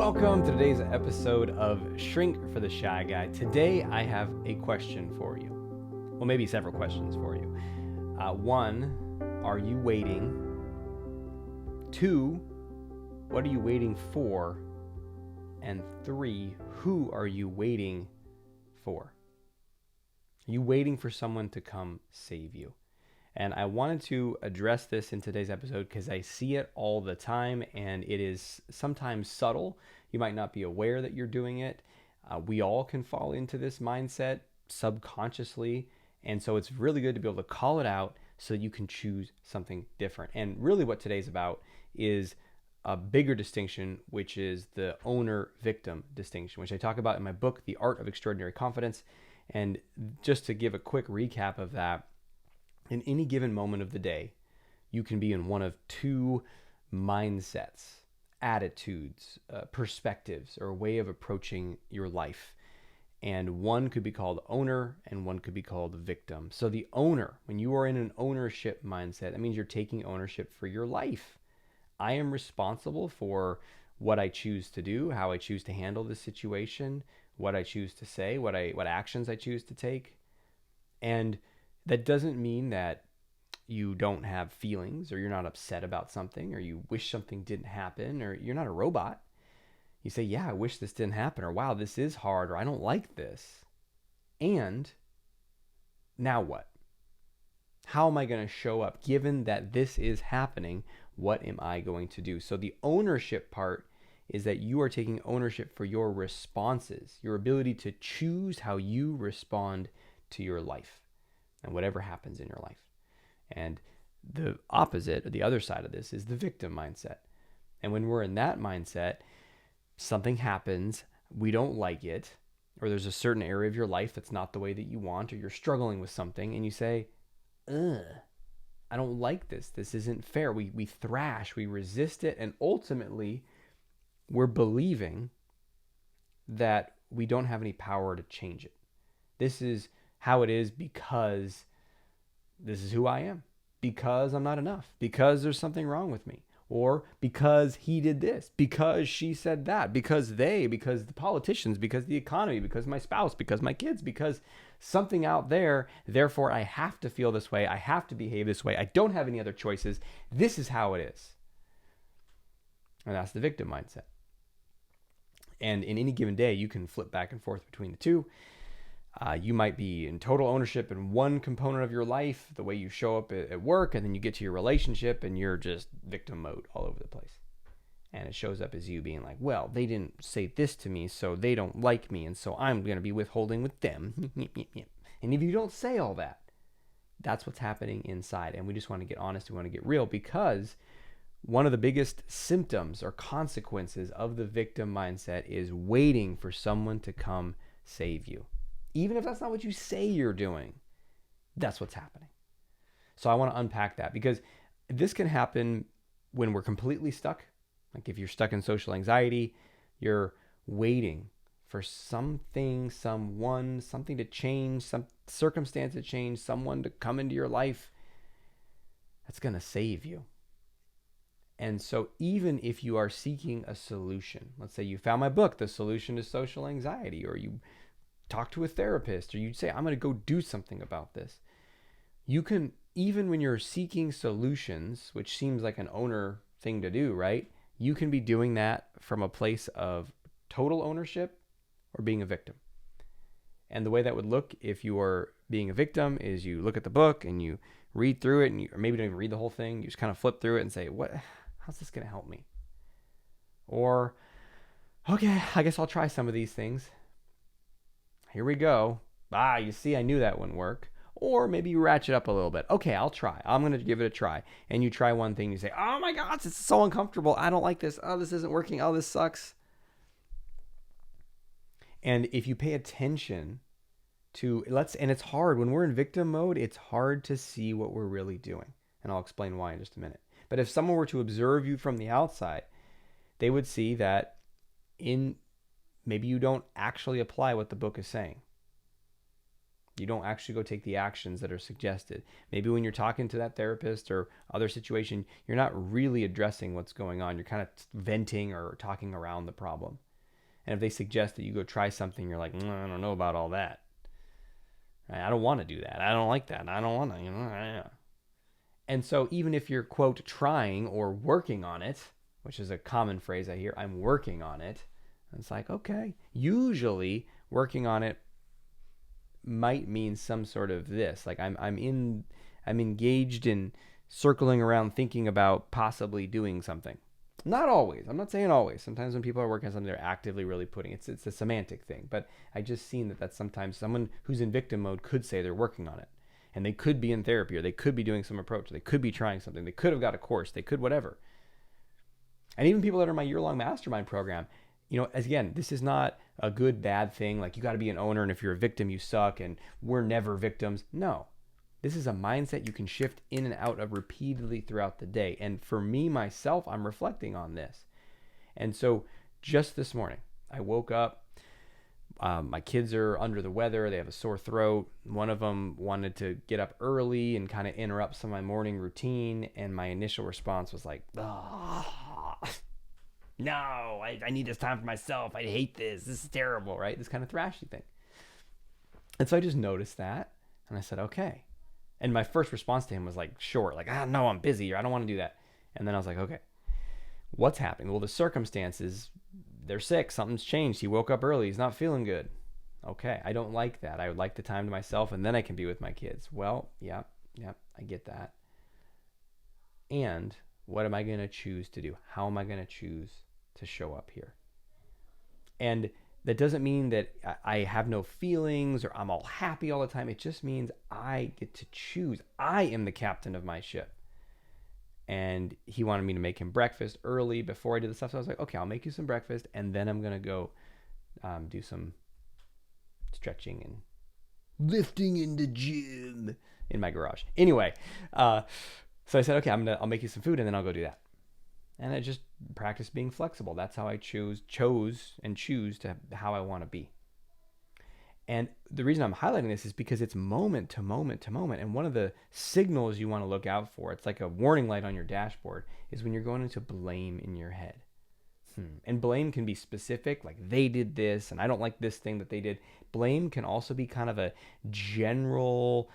Welcome to today's episode of Shrink for the Shy Guy. Today I have a question for you. Well, maybe several questions for you. One, are you waiting? Two, what are you waiting for? And three, who are you waiting for? Are you waiting for someone to come save you? And I wanted to address this in today's episode because I see it all the time and it is sometimes subtle. You might not be aware that you're doing it. We all can fall into this mindset subconsciously. And so it's really good to be able to call it out so that you can choose something different. And really what today's about is a bigger distinction, which is the owner-victim distinction, which I talk about in my book, The Art of Extraordinary Confidence. And just to give a quick recap of that, in any given moment of the day, you can be in one of two mindsets, attitudes, perspectives, or a way of approaching your life. And one could be called owner and one could be called victim. So the owner, when you are in an ownership mindset, that means you're taking ownership for your life. I am responsible for what I choose to do, how I choose to handle the situation, what I choose to say, what actions I choose to take. And that doesn't mean that you don't have feelings or you're not upset about something or you wish something didn't happen or you're not a robot. You say, yeah, I wish this didn't happen, or wow, this is hard, or I don't like this. And now what? How am I going to show up? Given that this is happening, what am I going to do? So the ownership part is that you are taking ownership for your responses, your ability to choose how you respond to your life and whatever happens in your life. And the opposite, or the other side of this, is the victim mindset. And when we're in that mindset, something happens, we don't like it, or there's a certain area of your life that's not the way that you want, or you're struggling with something, and you say, I don't like this. This isn't fair. We thrash, we resist it, and ultimately, we're believing that we don't have any power to change it. This is how it is because this is who I am, because I'm not enough, because there's something wrong with me, or because he did this, because she said that, because the politicians, because the economy, because my spouse, because my kids, because something out there, therefore I have to feel this way, I have to behave this way, I don't have any other choices, this is how it is. And that's the victim mindset. And in any given day, you can flip back and forth between the two. You might be in total ownership in one component of your life, the way you show up at work, and then you get to your relationship and you're just victim mode all over the place. And it shows up as you being like, well, they didn't say this to me, so they don't like me, and so I'm going to be withholding with them. And if you don't say all that, that's what's happening inside. And we just want to get honest, we want to get real, because one of the biggest symptoms or consequences of the victim mindset is waiting for someone to come save you. Even if that's not what you say you're doing, that's what's happening. So I want to unpack that, because this can happen when we're completely stuck. Like if you're stuck in social anxiety, you're waiting for something, someone, something to change, some circumstance to change, someone to come into your life that's going to save you. And so even if you are seeking a solution, let's say you found my book, The Solution to Social Anxiety, or you talk to a therapist, or you'd say, I'm going to go do something about this. You can, even when you're seeking solutions, which seems like an owner thing to do, right? You can be doing that from a place of total ownership or being a victim. And the way that would look if you are being a victim is you look at the book and you read through it, and or maybe don't even read the whole thing. You just kind of flip through it and say, how's this going to help me? Or, okay, I guess I'll try some of these things. Here we go. You see, I knew that wouldn't work. Or maybe you ratchet up a little bit. Okay, I'll try. I'm going to give it a try. And you try one thing. You say, oh my gosh, it's so uncomfortable. I don't like this. Oh, this isn't working. Oh, this sucks. And if you pay attention to, and it's hard. When we're in victim mode, it's hard to see what we're really doing. And I'll explain why in just a minute. But if someone were to observe you from the outside, they would see that maybe you don't actually apply what the book is saying. You don't actually go take the actions that are suggested. Maybe when you're talking to that therapist or other situation, you're not really addressing what's going on. You're kind of venting or talking around the problem. And if they suggest that you go try something, you're like, I don't know about all that. I don't want to do that. I don't like that. I don't want to, And so even if you're, quote, trying or working on it, which is a common phrase I hear, I'm working on it. It's like, okay, usually working on it might mean some sort of this. Like I'm engaged in circling around thinking about possibly doing something. Not always. I'm not saying always. Sometimes when people are working on something, they're actively really putting it's a semantic thing. But I just seen that that's sometimes someone who's in victim mode could say they're working on it. And they could be in therapy, or they could be doing some approach. They could be trying something. They could have got a course. They could whatever. And even people that are in my year-long mastermind program, as again, this is not a good, bad thing. Like you got to be an owner, and if you're a victim, you suck, and we're never victims. No. This is a mindset you can shift in and out of repeatedly throughout the day. And for me, myself, I'm reflecting on this. And so just this morning, I woke up. My kids are under the weather. They have a sore throat. One of them wanted to get up early and kind of interrupt some of my morning routine. And my initial response was like, no, I need this time for myself. I hate this. This is terrible, right? This kind of thrashy thing. And so I just noticed that. And I said, okay. And my first response to him was like short, like, no, I'm busy, or I don't want to do that. And then I was like, okay, what's happening? Well, the circumstances, they're sick. Something's changed. He woke up early. He's not feeling good. Okay, I don't like that. I would like the time to myself, and then I can be with my kids. Well, yeah, I get that. And what am I going to choose to do? How am I going to choose to show up here? And that doesn't mean that I have no feelings or I'm all happy all the time. It just means I get to choose. I am the captain of my ship. And he wanted me to make him breakfast early before I did the stuff. So I was like, okay, I'll make you some breakfast, and then I'm going to go do some stretching and lifting in the gym in my garage. Anyway, so I said, okay, I'll make you some food, and then I'll go do that. And I just practice being flexible. That's how I choose to how I want to be. And the reason I'm highlighting this is because it's moment to moment to moment. And one of the signals you want to look out for, it's like a warning light on your dashboard, is when you're going into blame in your head. And blame can be specific, like they did this and I don't like this thing that they did. Blame can also be kind of a general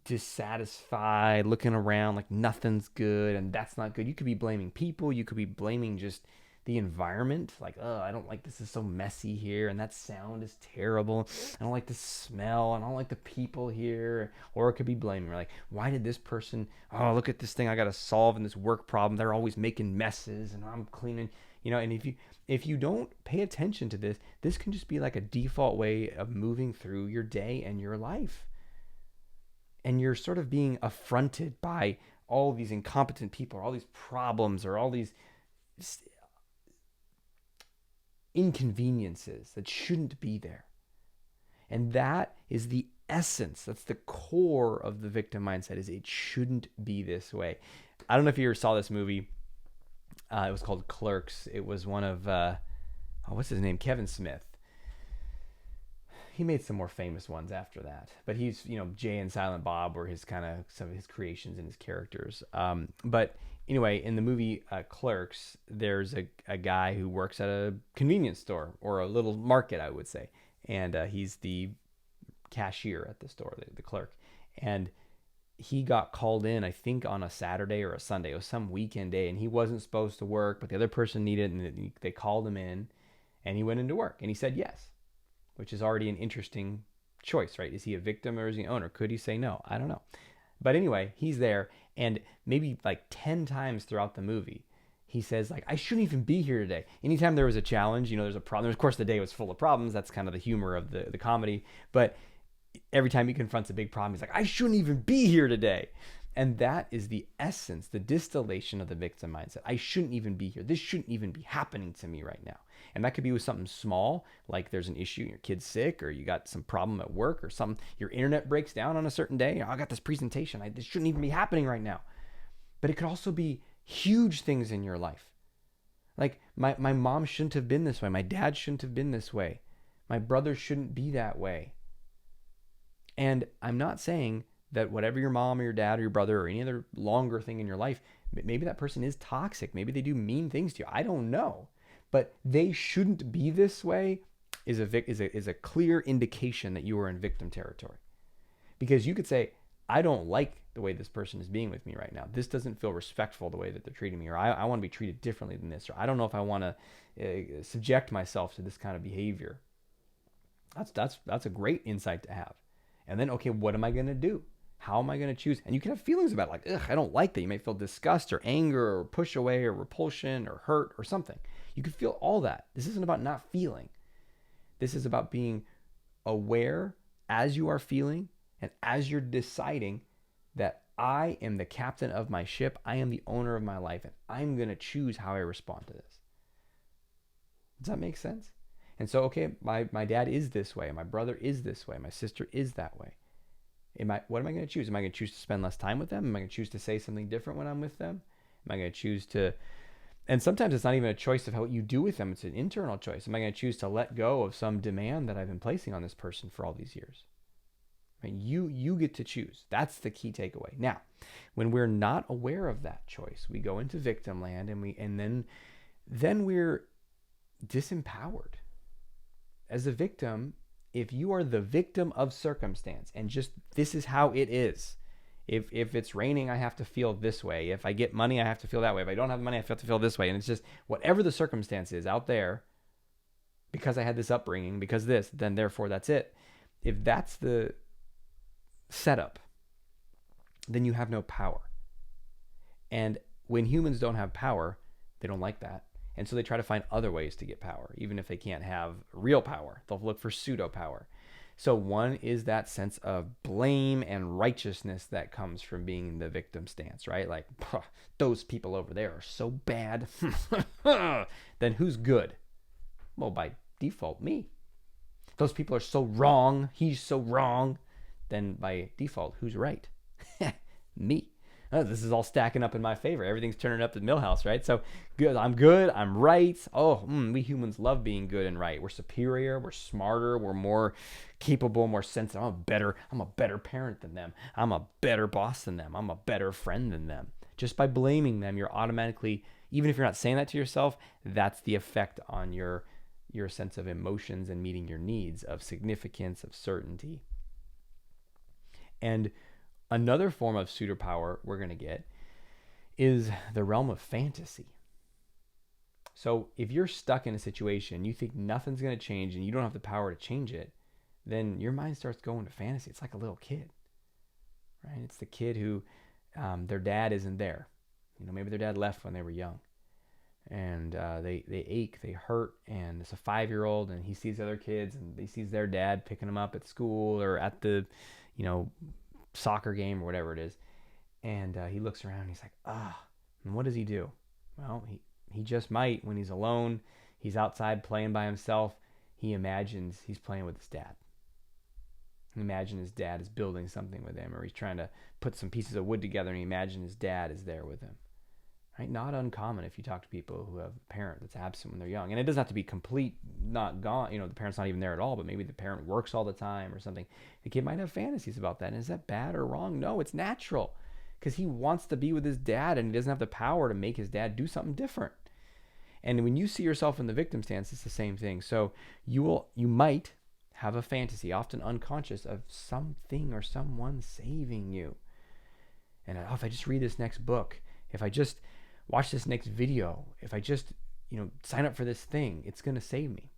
dissatisfied, looking around like nothing's good and that's not good. You could be blaming people. You could be blaming just the environment, like, I don't like this is so messy here, and that sound is terrible. I don't like the smell. I don't like the people here. Or it could be blaming, like, why did this person? Oh, look at this thing I got to solve in this work problem. They're always making messes, and I'm cleaning. And if you don't pay attention to this, this can just be like a default way of moving through your day and your life. And you're sort of being affronted by all these incompetent people, or all these problems, or all these inconveniences that shouldn't be there. And that is the essence. That's the core of the victim mindset, is it shouldn't be this way. I don't know if you ever saw this movie. It was called Clerks. It was one of, what's his name? Kevin Smith. He made some more famous ones after that. But he's, Jay and Silent Bob were some of his creations and his characters. But anyway, in the movie Clerks, there's a guy who works at a convenience store, or a little market, I would say. And he's the cashier at the store, the clerk. And he got called in, I think, on a Saturday or a Sunday. It was some weekend day, and he wasn't supposed to work, but the other person needed it, and they called him in, and he went into work. And he said yes, which is already an interesting choice, right? Is he a victim or is he an owner? Could he say no? I don't know. But anyway, he's there, and maybe like 10 times throughout the movie, he says, like, I shouldn't even be here today. Anytime there was a challenge, there's a problem. Of course, the day was full of problems. That's kind of the humor of the comedy. But every time he confronts a big problem, he's like, I shouldn't even be here today. And that is the essence, the distillation of the victim mindset. I shouldn't even be here. This shouldn't even be happening to me right now. And that could be with something small, like there's an issue, your kid's sick, or you got some problem at work, or something, your internet breaks down on a certain day. I got this presentation. This shouldn't even be happening right now. But it could also be huge things in your life. Like my mom shouldn't have been this way. My dad shouldn't have been this way. My brother shouldn't be that way. And I'm not saying that whatever your mom or your dad or your brother or any other longer thing in your life, maybe that person is toxic. Maybe they do mean things to you. I don't know. But they shouldn't be this way is a clear indication that you are in victim territory. Because you could say, I don't like the way this person is being with me right now. This doesn't feel respectful the way that they're treating me, or I want to be treated differently than this, or I don't know if I want to subject myself to this kind of behavior. That's a great insight to have. And then, okay, what am I going to do? How am I going to choose? And you can have feelings about it, like, ugh, I don't like that. You may feel disgust or anger or push away or repulsion or hurt or something. You can feel all that. This isn't about not feeling. This is about being aware as you are feeling and as you're deciding that I am the captain of my ship. I am the owner of my life, and I'm going to choose how I respond to this. Does that make sense? And so, okay, my dad is this way. My brother is this way. My sister is that way. What am I going to choose? Am I going to choose to spend less time with them? Am I going to choose to say something different when I'm with them? Am I going to choose to... And sometimes it's not even a choice of how you do with them. It's an internal choice. Am I going to choose to let go of some demand that I've been placing on this person for all these years? I mean, you get to choose. That's the key takeaway. Now, when we're not aware of that choice, we go into victim land, and then we're disempowered. As a victim, if you are the victim of circumstance and just this is how it is. If it's raining, I have to feel this way. If I get money, I have to feel that way. If I don't have money, I have to feel this way. And it's just whatever the circumstance is out there, because I had this upbringing, because this, then therefore that's it. If that's the setup, then you have no power. And when humans don't have power, they don't like that. And so they try to find other ways to get power. Even if they can't have real power, they'll look for pseudo power. So one is that sense of blame and righteousness that comes from being in the victim stance, right? Like, those people over there are so bad. Then who's good? Well, by default, me. Those people are so wrong. He's so wrong. Then by default, who's right? Me. Oh, this is all stacking up in my favor. Everything's turning up to Millhouse, right? So good. I'm right. Oh, we humans love being good and right. We're superior. We're smarter. We're more capable, more sensitive. I'm a better parent than them. I'm a better boss than them. I'm a better friend than them. Just by blaming them, you're automatically, even if you're not saying that to yourself, that's the effect on your sense of emotions and meeting your needs, of significance, of certainty. And another form of pseudopower we're going to get is the realm of fantasy. So if you're stuck in a situation, you think nothing's going to change and you don't have the power to change it, then your mind starts going to fantasy. It's like a little kid, right? It's the kid who their dad isn't there. Maybe their dad left when they were young. And they ache, they hurt, and it's a 5-year-old, and he sees other kids, and he sees their dad picking them up at school or at the, soccer game or whatever it is, and he looks around and he's like, and what does he do? Well, he just might, when he's alone, he's outside playing by himself, he imagines he's playing with his dad. Imagine his dad is building something with him, or he's trying to put some pieces of wood together, and he imagines his dad is there with him. Right? Not uncommon if you talk to people who have a parent that's absent when they're young. And it doesn't have to be complete, not gone, the parent's not even there at all, but maybe the parent works all the time or something. The kid might have fantasies about that. And is that bad or wrong? No, it's natural, because he wants to be with his dad, and he doesn't have the power to make his dad do something different. And when you see yourself in the victim stance, it's the same thing. So you might have a fantasy, often unconscious, of something or someone saving you. And if I just read this next book, if I just watch this next video, if I just, sign up for this thing, it's going to save me.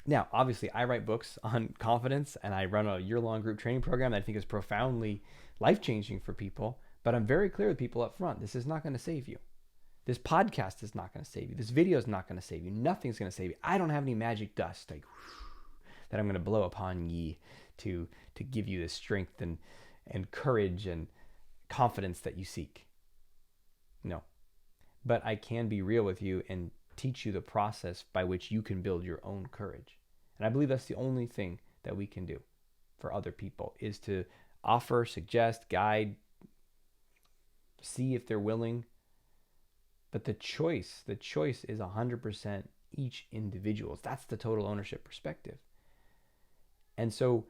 Now, obviously, I write books on confidence, and I run a year-long group training program that I think is profoundly life-changing for people. But I'm very clear with people up front, this is not going to save you. This podcast is not going to save you. This video is not going to save you. Nothing's going to save you. I don't have any magic dust that I'm going to blow upon ye to give you the strength and courage and confidence that you seek. No. But I can be real with you and teach you the process by which you can build your own courage. And I believe that's the only thing that we can do for other people, is to offer, suggest, guide, see if they're willing. But the choice is 100% each individual's. That's the total ownership perspective. And so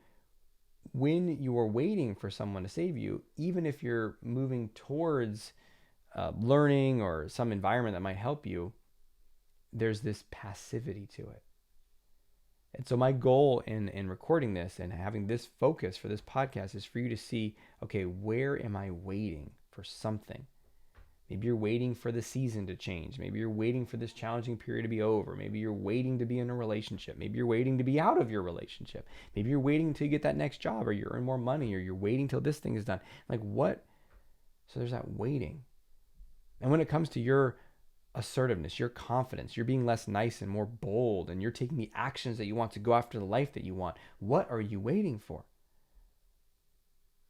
when you are waiting for someone to save you, even if you're moving towards learning or some environment that might help you, there's this passivity to it. And so my goal in recording this and having this focus for this podcast is for you to see, okay, where am I waiting for something? Maybe you're waiting for the season to change. Maybe you're waiting for this challenging period to be over. Maybe you're waiting to be in a relationship. Maybe you're waiting to be out of your relationship. Maybe you're waiting until you get that next job, or you earn more money, or you're waiting till this thing is done. Like what? So there's that waiting. And when it comes to your assertiveness, your confidence, you're being less nice and more bold, and you're taking the actions that you want to go after the life that you want, what are you waiting for?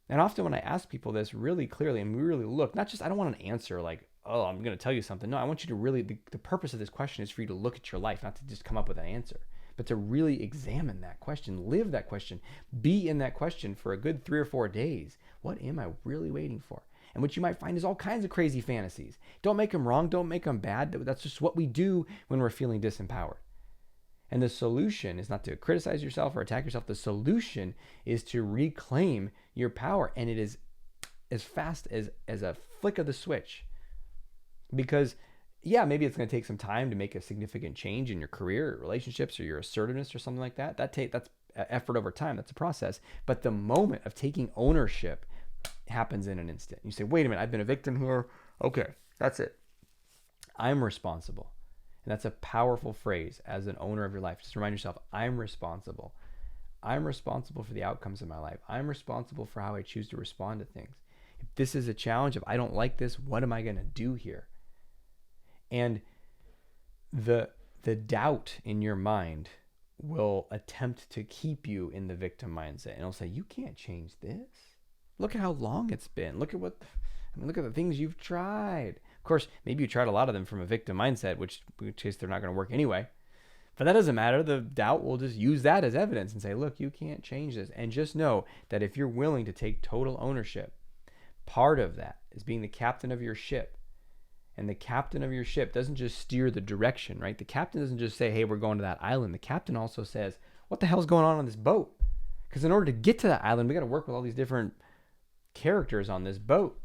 And often when I ask people this really clearly and we really look, not just, I don't want an answer like, oh, I'm going to tell you something. No, I want you to really, the purpose of this question is for you to look at your life, not to just come up with an answer, but to really examine that question, live that question, be in that question for a good 3 or 4 days. What am I really waiting for? And what you might find is all kinds of crazy fantasies. Don't make them wrong. Don't make them bad. That's just what we do when we're feeling disempowered. And the solution is not to criticize yourself or attack yourself. The solution is to reclaim your power. And it is as fast as a flick of the switch. Because, yeah, maybe it's going to take some time to make a significant change in your career, or relationships, or your assertiveness or something like that. That's effort over time. That's a process. But the moment of taking ownership happens in an instant. You say, wait a minute, I've been a victim here. Okay, that's it. I'm responsible. And that's a powerful phrase as an owner of your life. Just remind yourself, I'm responsible. I'm responsible for the outcomes of my life. I'm responsible for how I choose to respond to things. If this is a challenge, if I don't like this, what am I going to do here? And the doubt in your mind will attempt to keep you in the victim mindset. And it'll say, you can't change this. Look at how long it's been. Look at look at the things you've tried. Of course, maybe you tried a lot of them from a victim mindset, which case they're not going to work anyway. But that doesn't matter. The doubt will just use that as evidence and say, look, you can't change this. And just know that if you're willing to take total ownership, part of that is being the captain of your ship. And the captain of your ship doesn't just steer the direction, right? The captain doesn't just say, hey, we're going to that island. The captain also says, what the hell's going on this boat? Because in order to get to that island, we got to work with all these different characters on this boat,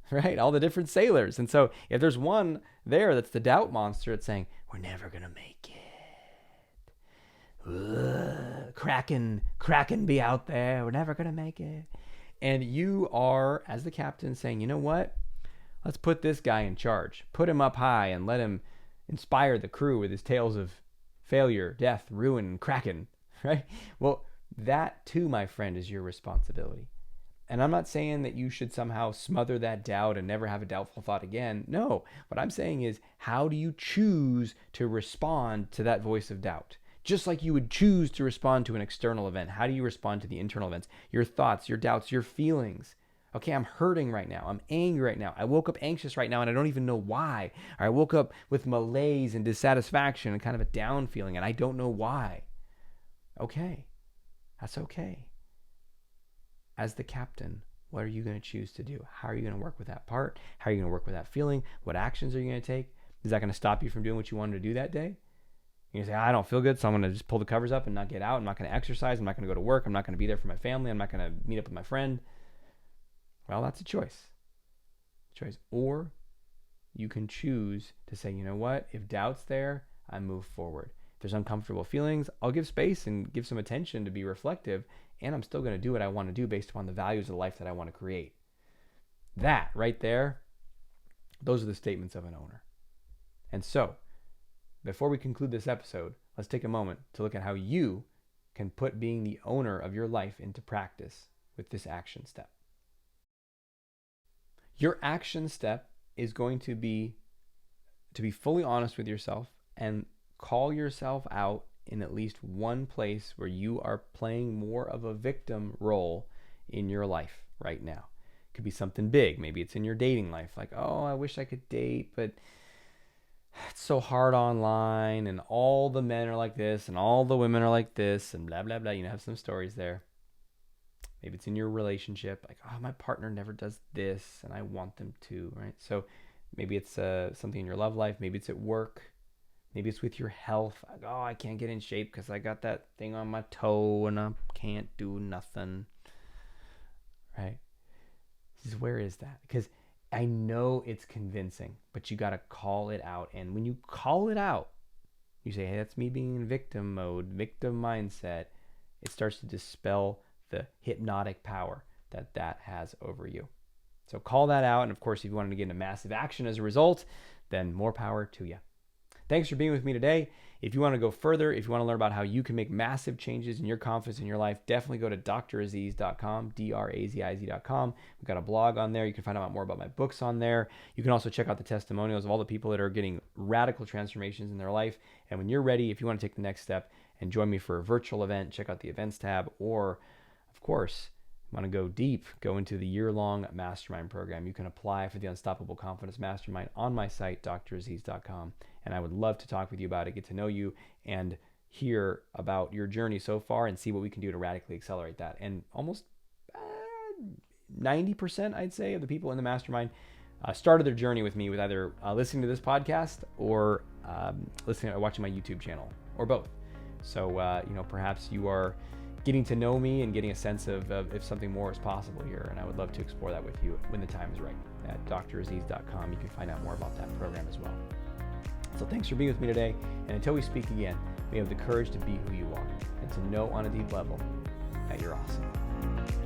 right? All the different sailors. And so if there's one there that's the doubt monster, it's saying, we're never going to make it. Ugh, Kraken be out there. We're never going to make it. And you are, as the captain, saying, you know what? Let's put this guy in charge. Put him up high and let him inspire the crew with his tales of failure, death, ruin, and Kraken, right? Well, that too, my friend, is your responsibility. And I'm not saying that you should somehow smother that doubt and never have a doubtful thought again. No, what I'm saying is, how do you choose to respond to that voice of doubt? Just like you would choose to respond to an external event, how do you respond to the internal events? Your thoughts, your doubts, your feelings. Okay, I'm hurting right now. I'm angry right now. I woke up anxious right now and I don't even know why. Or I woke up with malaise and dissatisfaction and kind of a down feeling and I don't know why. Okay, that's okay. As the captain, what are you going to choose to do? How are you going to work with that part? How are you going to work with that feeling? What actions are you going to take? Is that going to stop you from doing what you wanted to do that day? You say, I don't feel good, so I'm going to just pull the covers up and not get out. I'm not going to exercise. I'm not going to go to work. I'm not going to be there for my family. I'm not going to meet up with my friend. Well, that's a choice. Or you can choose to say, you know what? If doubt's there, I move forward. If there's uncomfortable feelings, I'll give space and give some attention to be reflective, and I'm still going to do what I want to do based upon the values of the life that I want to create. That right there, those are the statements of an owner. And so, before we conclude this episode, let's take a moment to look at how you can put being the owner of your life into practice with this action step. Your action step is going to be fully honest with yourself and call yourself out in at least one place where you are playing more of a victim role in your life right now. It could be something big. Maybe it's in your dating life. Like, oh, I wish I could date, but it's so hard online and all the men are like this and all the women are like this and blah, blah, blah. You know, have some stories there. Maybe it's in your relationship, like, oh, my partner never does this and I want them to, right? So maybe it's something in your love life. Maybe it's at work. Maybe it's with your health. Oh, I can't get in shape because I got that thing on my toe and I can't do nothing. Right? Where is that? Because I know it's convincing, but you got to call it out. And when you call it out, you say, hey, that's me being in victim mode, victim mindset. It starts to dispel the hypnotic power that has over you. So call that out. And of course, if you wanted to get into massive action as a result, then more power to you. Thanks for being with me today. If you want to go further, if you want to learn about how you can make massive changes in your confidence in your life, definitely go to draziz.com, draziz.com. We've got a blog on there. You can find out more about my books on there. You can also check out the testimonials of all the people that are getting radical transformations in their life. And when you're ready, if you want to take the next step and join me for a virtual event, check out the events tab. Or, of course, want to go deep, go into the year-long mastermind program. You can apply for the Unstoppable Confidence Mastermind on my site, draziz.com. And I would love to talk with you about it, get to know you, and hear about your journey so far and see what we can do to radically accelerate that. And almost 90%, I'd say, of the people in the mastermind started their journey with me with either listening to this podcast or watching my YouTube channel, or both. So, perhaps you are getting to know me and getting a sense of if something more is possible here. And I would love to explore that with you when the time is right. At draziz.com, you can find out more about that program as well. So thanks for being with me today. And until we speak again, we have the courage to be who you are and to know on a deep level that you're awesome.